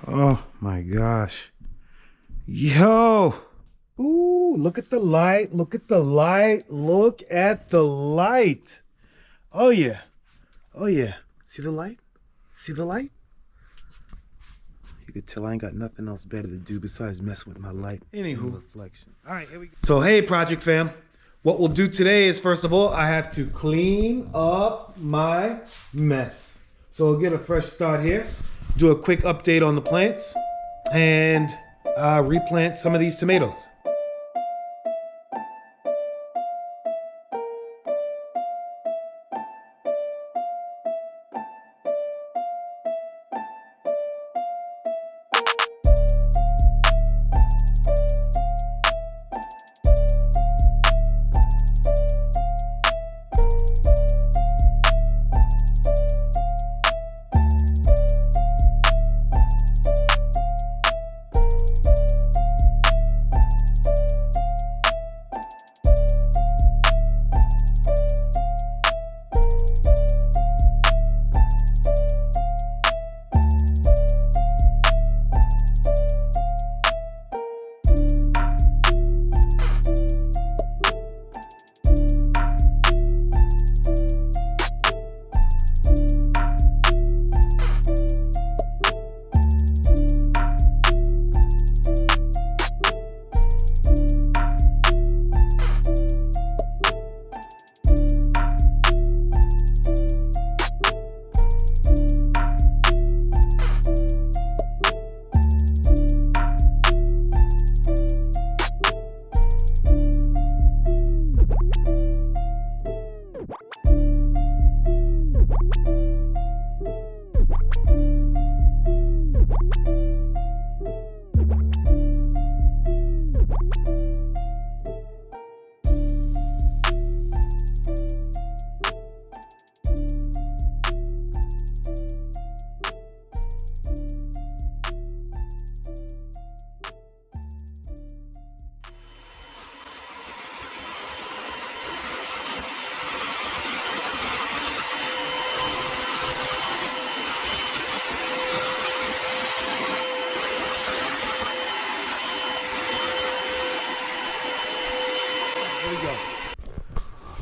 Oh my gosh. Yo. Ooh, look at the light. Look at the light. Look at the light. Oh yeah. Oh yeah. See the light? See the light? You could tell I ain't got nothing else better to do besides mess with my light. Anywho, reflection. All right, here we go. So hey, Project Fam. What we'll do today is, first of all, I have to clean up my mess. So we'll get a fresh start here. Do a quick update on the plants and replant some of these tomatoes.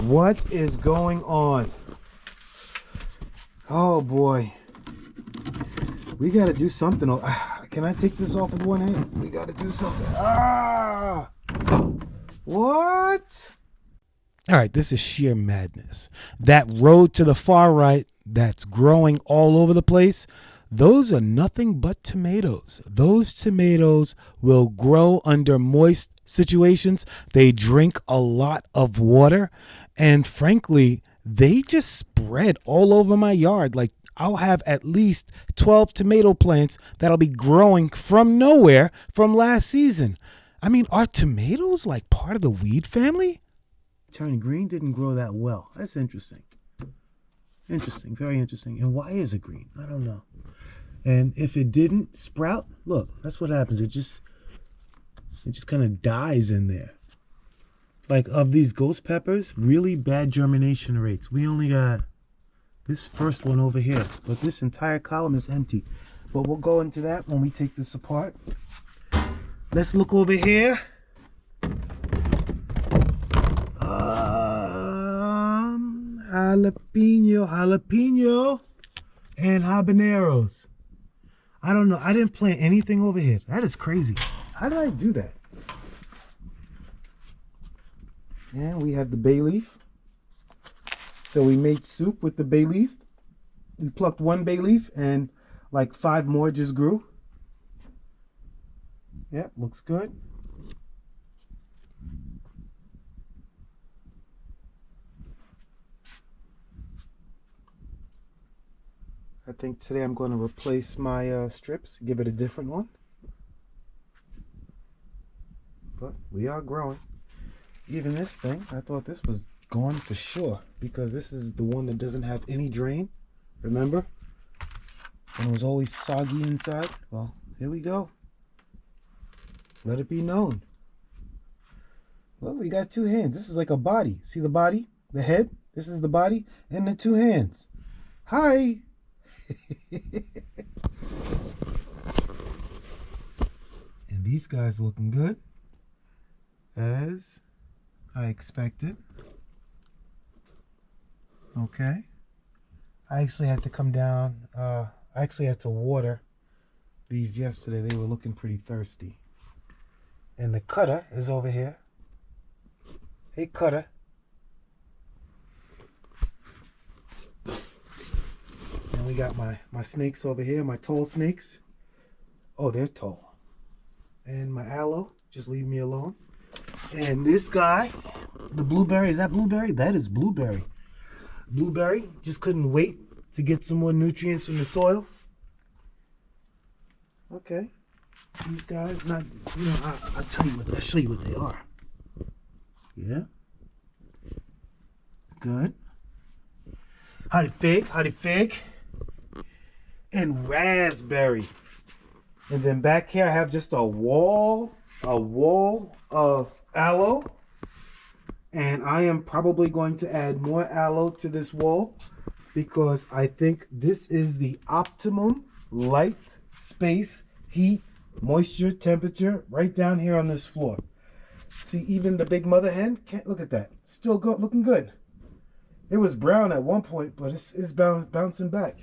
What is going on? Oh boy. We gotta do something. Can I take this off with one hand? We gotta do something. Ah! What? All right, this is sheer madness. That road to the far right that's growing all over the place, those are nothing but tomatoes. Those tomatoes will grow under moist situations. They drink a lot of water. And frankly, they just spread all over my yard. Like, I'll have at least 12 tomato plants that'll be growing from nowhere from last season. I mean, are tomatoes like part of the weed family? Turning green didn't grow that well. That's interesting. Interesting, very interesting. And why is it green? I don't know. And if it didn't sprout, look, that's what happens. It just kind of dies in there. Like, of these ghost peppers, really bad germination rates. We only got this first one over here, but this entire column is empty. But we'll go into that when we take this apart. Let's look over here. Jalapeno, and habaneros. I don't know. I didn't plant anything over here. That is crazy. How did I do that? And we have the bay leaf. So we made soup with the bay leaf. We plucked one bay leaf and like 5 more just grew. Yep, looks good. I think today I'm going to replace my strips, give it a different one. But we are growing. Even this thing, I thought this was gone for sure because this is the one that doesn't have any drain. Remember? And it was always soggy inside. Well, here we go. Let it be known. Look, we got 2 hands. This is like a body. See the body? The head? This is the body and the 2 hands. Hi. these guys looking good, as I expected. Okay. I actually had to come down. I actually had to water these yesterday. They were looking pretty thirsty. And the cutter is over here. Hey, cutter. And we got my snakes over here, my tall snakes. Oh, they're tall. And my aloe, just leave me alone. And this guy, the blueberry, is that blueberry? That is blueberry. Blueberry, just couldn't wait to get some more nutrients from the soil. Okay. These guys, not, you know, I'll tell you what, I'll show you what they are. Yeah. Good. Howdy fig, howdy fig. And raspberry. And then back here I have just a wall of aloe. And I am probably going to add more aloe to this wall because I think this is the optimum light, space, heat, moisture, temperature right down here on this floor. See, even the big mother hen, can't look at that. Still looking good. It was brown at one point, but it's bouncing back.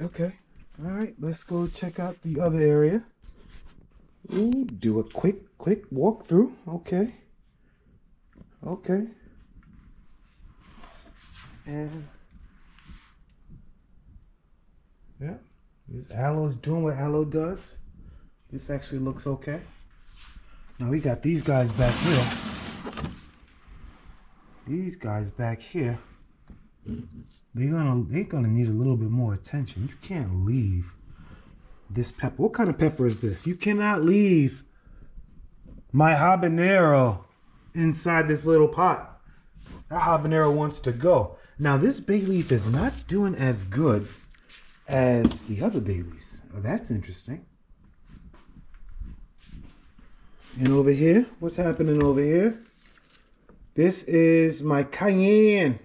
Okay. All right, let's go check out the other area. Ooh, do a quick walkthrough. Okay. Okay. And yeah, this aloe is doing what aloe does. This actually looks okay. Now we got these guys back here. These guys back here, they're gonna need a little bit more attention. You can't leave this pepper. What kind of pepper is this? You cannot leave my habanero inside this little pot. That habanero wants to go. Now this bay leaf is not doing as good as the other bay leaves. Oh, that's interesting. And over here, what's happening over here? This is my cayenne.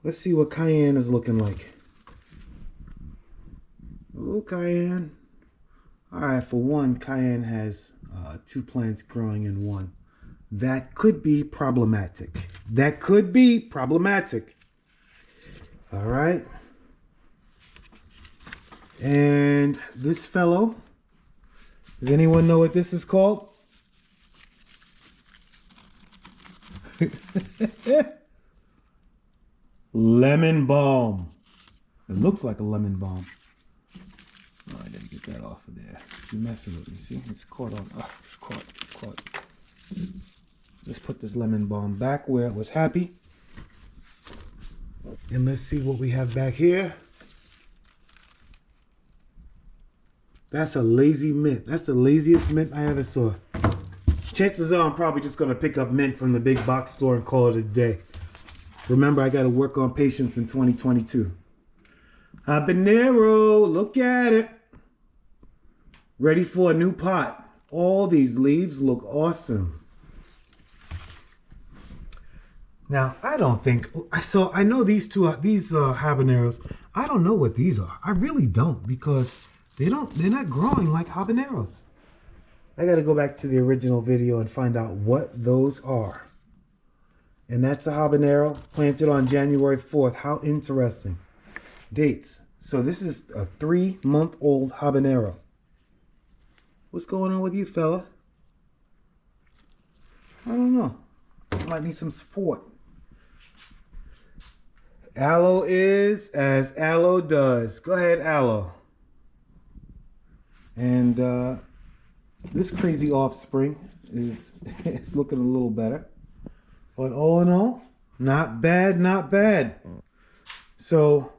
Let's see what cayenne is looking like. Oh, cayenne. All right, for one, cayenne has 2 plants growing in one. That could be problematic. That could be problematic. All right. And this fellow, does anyone know what this is called? Lemon balm. It looks like a lemon balm. Oh, I gotta get that off of there. You're messing with me. See, it's caught on. Oh, it's caught. Let's put this lemon balm back where it was happy. And let's see what we have back here. That's a lazy mint. That's the laziest mint I ever saw. Chances are I'm probably just gonna pick up mint from the big box store and call it a day. Remember, I gotta work on patience in 2022. Habanero, look at it. Ready for a new pot. All these leaves look awesome. Now, I don't think, I know these habaneros. I don't know what these are. I really don't, because they're not growing like habaneros. I got to go back to the original video and find out what those are. And that's a habanero planted on January 4th. How interesting. Dates. So this is a 3-month-old habanero. What's going on with you, fella? I don't know. I might need some support. Aloe is as aloe does. Go ahead, aloe. And this crazy offspring is it's looking a little better. But all in all, not bad, not bad. So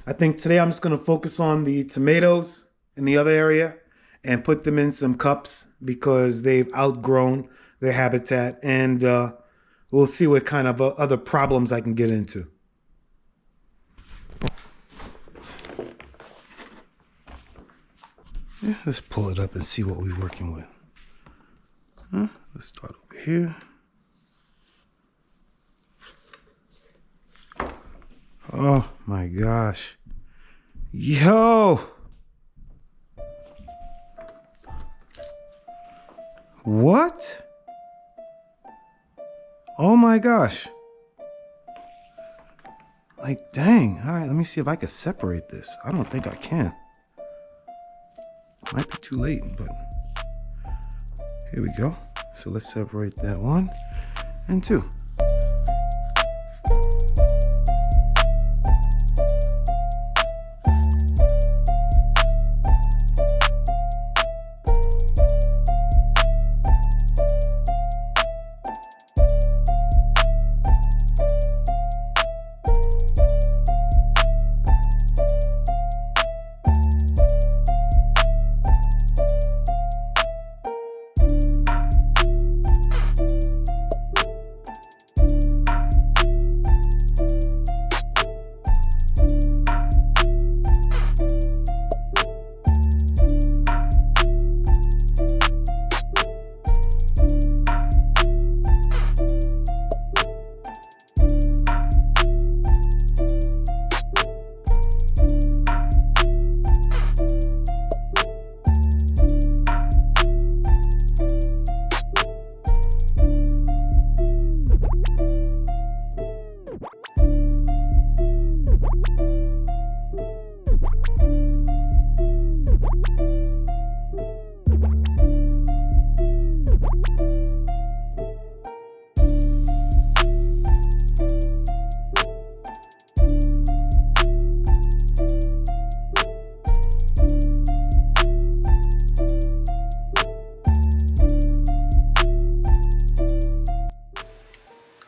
I think today I'm just going to focus on the tomatoes in the other area and put them in some cups because they've outgrown their habitat. And we'll see what kind of other problems I can get into. Yeah, let's pull it up and see what we're working with. Let's start over here. Oh my gosh. Yo! What? Oh my gosh. Like, dang. All right, let me see if I can separate this. I don't think I can. Might be too late, but here we go. So let's separate that 1 and 2.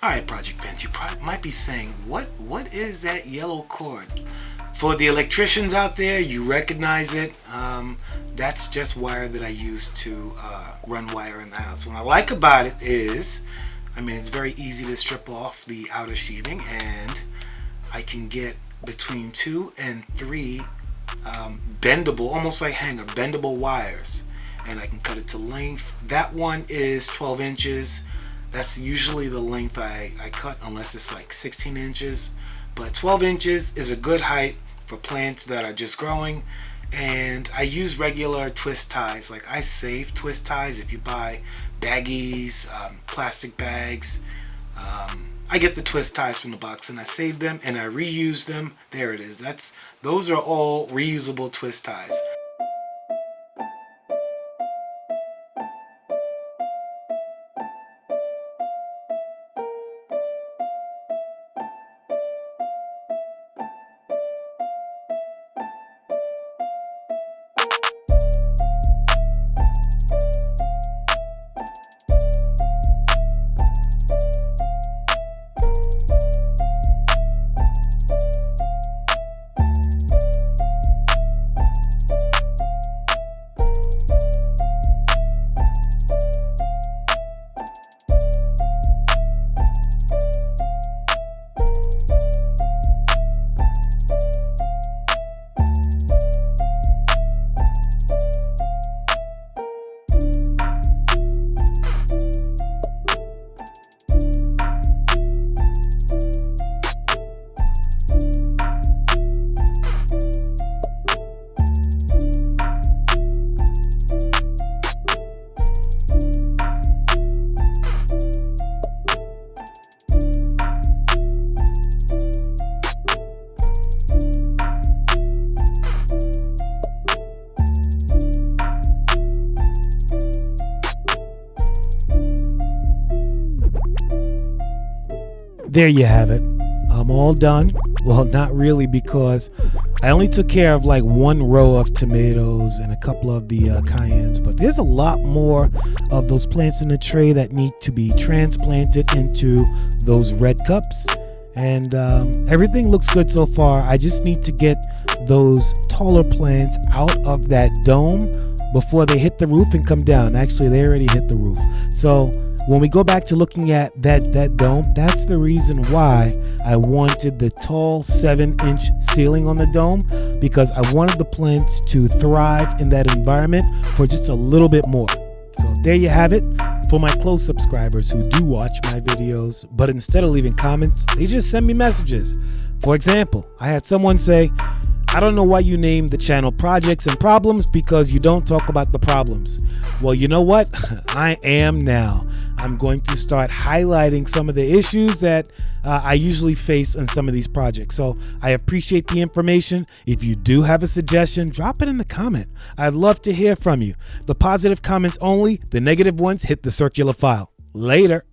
Alright, Project Fans, you might be saying, what is that yellow cord? For the electricians out there, you recognize it. That's just wire that I use to run wire in the house. What I like about it is, it's very easy to strip off the outer sheathing, and I can get between 2 and 3 bendable, almost like hanger, bendable wires. And I can cut it to length. That one is 12 inches. That's usually the length I cut, unless it's like 16 inches. But 12 inches is a good height for plants that are just growing. And I use regular twist ties. Like, I save twist ties. If you buy baggies, plastic bags, I get the twist ties from the box and I save them and I reuse them. There it is. Those are all reusable twist ties. There you have it. I'm all done. Well, not really, because I only took care of like 1 row of tomatoes and a couple of the cayennes, but there's a lot more of those plants in the tray that need to be transplanted into those red cups. And everything looks good so far. I just need to get those taller plants out of that dome before they hit the roof and come down. Actually, they already hit the roof. So when we go back to looking at that dome, that's the reason why I wanted the tall 7-inch ceiling on the dome, because I wanted the plants to thrive in that environment for just a little bit more. So there you have it. For my close subscribers who do watch my videos, but instead of leaving comments, they just send me messages. For example, I had someone say, I don't know why you name the channel Projects and Problems, because you don't talk about the problems. Well, you know what? I am now. I'm going to start highlighting some of the issues that I usually face on some of these projects. So I appreciate the information. If you do have a suggestion, drop it in the comment. I'd love to hear from you. The positive comments only, the negative ones hit the circular file. Later.